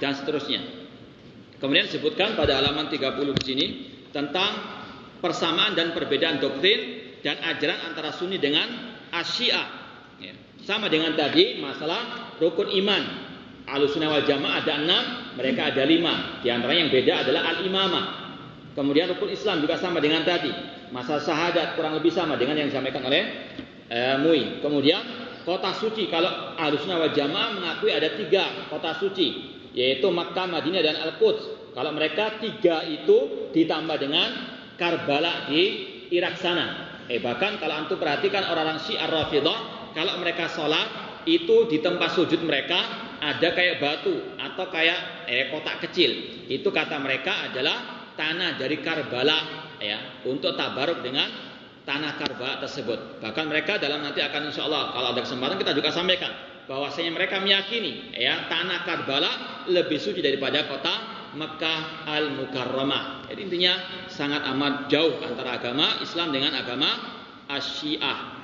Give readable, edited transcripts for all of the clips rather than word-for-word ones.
dan seterusnya. Kemudian disebutkan pada halaman 30 di sini tentang persamaan dan perbedaan doktrin dan ajaran antara Sunni dengan Asy-Syiah. Ya. Sama dengan tadi masalah rukun iman. Ahlussunnah wal Jamaah ada 6, mereka ada 5. Di antara yang beda adalah al-imamah. Kemudian rukun Islam juga sama dengan tadi. Masalah syahadat kurang lebih sama dengan yang disampaikan oleh MUI. Kemudian kota suci, kalau Ahlussunnah wal Jamaah mengakui ada 3 kota suci, yaitu Makkah, Madinah dan Al-Quds. Kalau mereka 3 itu ditambah dengan Karbala di Irak sana. Bahkan kalau antum perhatikan orang-orang Syiah Rafidhah, kalau mereka sholat itu di tempat sujud mereka ada kayak batu atau kayak kotak kecil. Itu kata mereka adalah tanah dari Karbala, ya, untuk tabaruk dengan tanah Karbala tersebut. Bahkan mereka dalam nanti akan insya Allah kalau ada kesempatan kita juga sampaikan bahwasanya mereka meyakini ya tanah Karbala lebih suci daripada kota Makkah Al-Mukarramah. Jadi intinya sangat amat jauh antara agama Islam dengan agama Asy-Syiah.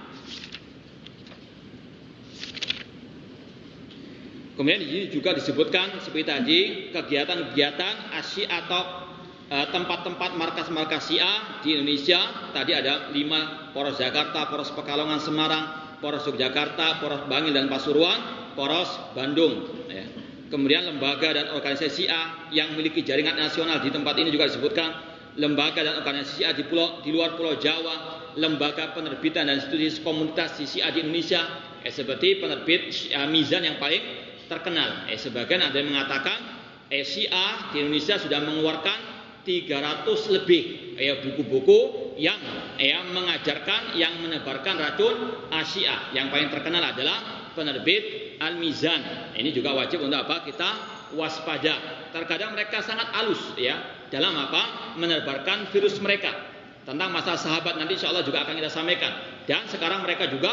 Kemudian di sini juga disebutkan seperti tadi kegiatan-kegiatan Asy-Syiah atau tempat-tempat markas-markas Syiah di Indonesia. Tadi ada 5, Poros Jakarta, Poros Pekalongan Semarang, Poros Yogyakarta, Poros Bangil dan Pasuruan, Poros Bandung, ya. Kemudian lembaga dan organisasi Syiah yang memiliki jaringan nasional di tempat ini juga disebutkan. Lembaga dan organisasi Syiah di luar Pulau Jawa, lembaga penerbitan dan studi komunitas Syiah di Indonesia, seperti penerbit Syiah Mizan yang paling terkenal. Sebagian ada yang mengatakan Syiah di Indonesia sudah mengeluarkan 300 lebih buku-buku yang mengajarkan, yang menebarkan racun Syiah. Yang paling terkenal adalah penerbit Al-Mizan. Ini juga wajib untuk apa? Kita waspada. Terkadang mereka sangat halus ya dalam apa? Menebarkan virus mereka. Tentang masalah sahabat nanti insya Allah juga akan kita sampaikan. Dan sekarang mereka juga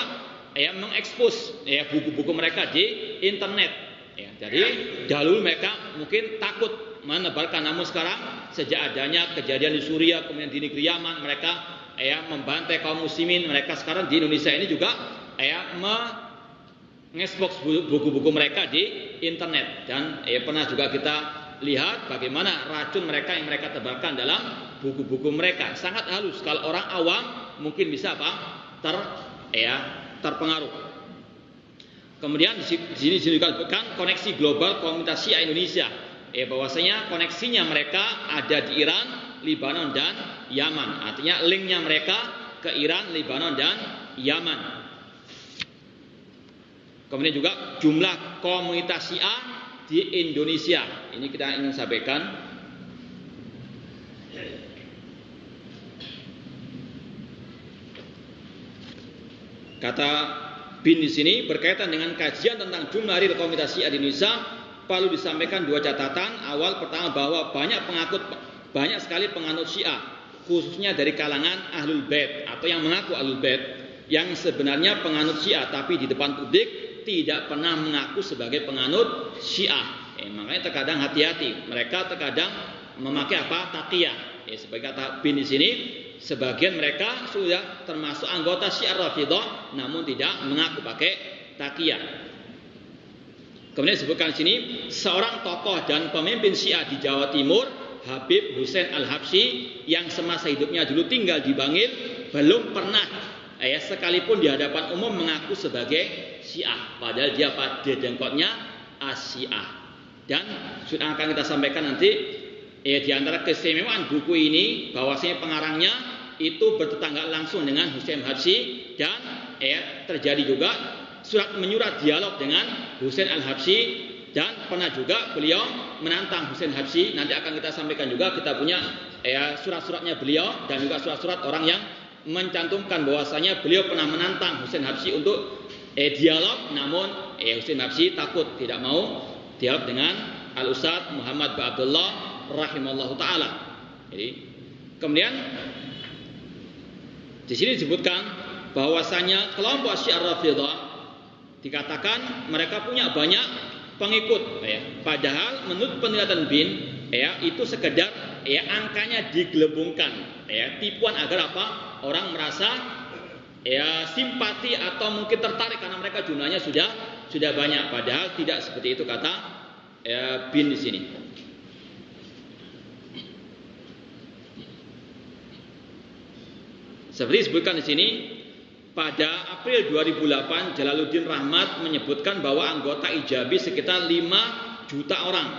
mengekspos buku-buku mereka di internet. Ya, jadi dahulu mereka mungkin takut menebarkan, namun sekarang sejak adanya kejadian di Suriah, kemudian di negeri Yaman, mereka membantai kaum muslimin. Mereka sekarang di Indonesia ini juga mengekspos buku-buku mereka di internet. Dan pernah juga kita lihat bagaimana racun mereka yang mereka tebarkan dalam buku-buku mereka. Sangat halus. Kalau orang awam mungkin bisa terpengaruh. Kemudian di sini juga disebutkan koneksi global komunitas Syiah Indonesia. Bahwasanya koneksinya mereka ada di Iran, Lebanon dan Yaman. Artinya linknya mereka ke Iran, Lebanon dan Yaman. Kemudian juga jumlah komunitas Syiah di Indonesia. Ini kita ingin sampaikan. Kata Bin di sini berkaitan dengan kajian tentang jumlah real komunitas Syiah di Indonesia, perlu disampaikan 2 catatan. Awal pertama bahwa banyak sekali penganut Syiah, khususnya dari kalangan Ahlul Bait atau yang mengaku Ahlul Bait, yang sebenarnya penganut Syiah tapi di depan publik tidak pernah mengaku sebagai penganut Syiah. Makanya terkadang hati-hati, mereka terkadang memakai taqiyah. Sebagai kata Bin di sini, sebagian mereka sudah termasuk anggota Syiah Rafidhah namun tidak mengaku pakai taqiyah. Kemudian disebutkan di sini seorang tokoh dan pemimpin Syiah di Jawa Timur, Habib Husain Al-Habsyi, yang semasa hidupnya dulu tinggal di Bangil, belum pernah sekalipun di hadapan umum mengaku sebagai Syiah, padahal dia pada dengkotnya Asy-Syiah. Dan sudah akan kita sampaikan nanti di antara keistimewaan buku ini bahwasanya pengarangnya itu bertetangga langsung dengan Husain Al-Habsyi, dan terjadi juga menyurat dialog dengan Husain Al-Habsyi, dan pernah juga beliau menantang Husain Al-Habsyi. Nanti akan kita sampaikan juga, kita punya surat-suratnya beliau dan juga surat-surat orang yang mencantumkan bahwasanya beliau pernah menantang Husain Al-Habsyi untuk dialog, namun Husain Al-Habsyi takut, tidak mau dialog dengan Al-Ustadz Muhammad bin Abdullah rahimallahu taala. Jadi kemudian di sini disebutkan bahwasanya kelompok Syiah Rafidhah dikatakan mereka punya banyak pengikut, padahal menurut penelitian Bin itu sekedar angkanya digelembungkan, tipuan agar orang merasa simpati atau mungkin tertarik karena mereka jumlahnya sudah banyak, padahal tidak seperti itu kata bin di sini. Seperti disebutkan di sini, pada April 2008 Jalaluddin Rahmat menyebutkan bahwa anggota Ijabi sekitar 5 juta orang.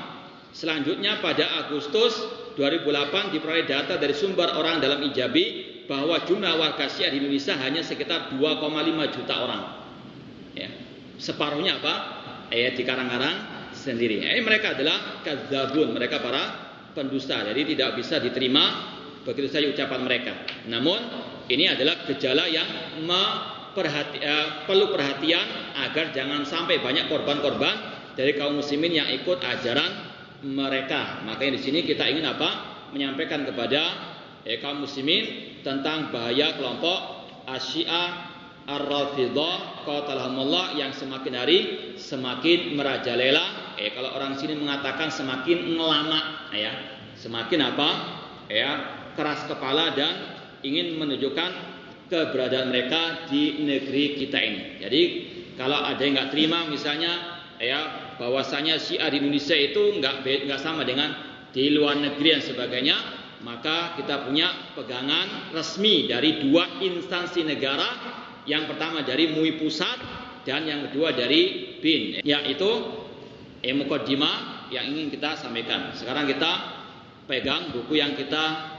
Selanjutnya pada Agustus 2008 diperoleh data dari sumber orang dalam Ijabi bahwa jumlah warga Syiah di Indonesia hanya sekitar 2,5 juta orang. Ya. Separuhnya apa? Di karang-karang sendiri. Mereka adalah kadzabun, mereka para pendusta. Jadi tidak bisa diterima begitu saja ucapan mereka. Namun ini adalah gejala yang perlu perhatian agar jangan sampai banyak korban-korban dari kaum muslimin yang ikut ajaran mereka. Makanya di sini kita ingin apa? Menyampaikan kepada kaum muslimin tentang bahaya kelompok Asy-Syiah Ar-Rafidhah qatalahumullah yang semakin hari semakin merajalela. Kalau orang sini mengatakan semakin ngelama, semakin apa? Keras kepala dan ingin menunjukkan keberadaan mereka di negeri kita ini. Jadi kalau ada yang nggak terima misalnya bahwasanya Syiah di Indonesia itu nggak sama dengan di luar negeri dan sebagainya, maka kita punya pegangan resmi dari 2 instansi negara. Yang pertama dari MUI pusat dan yang kedua dari BIN, yaitu muqaddimah yang ingin kita sampaikan. Sekarang kita pegang buku yang kita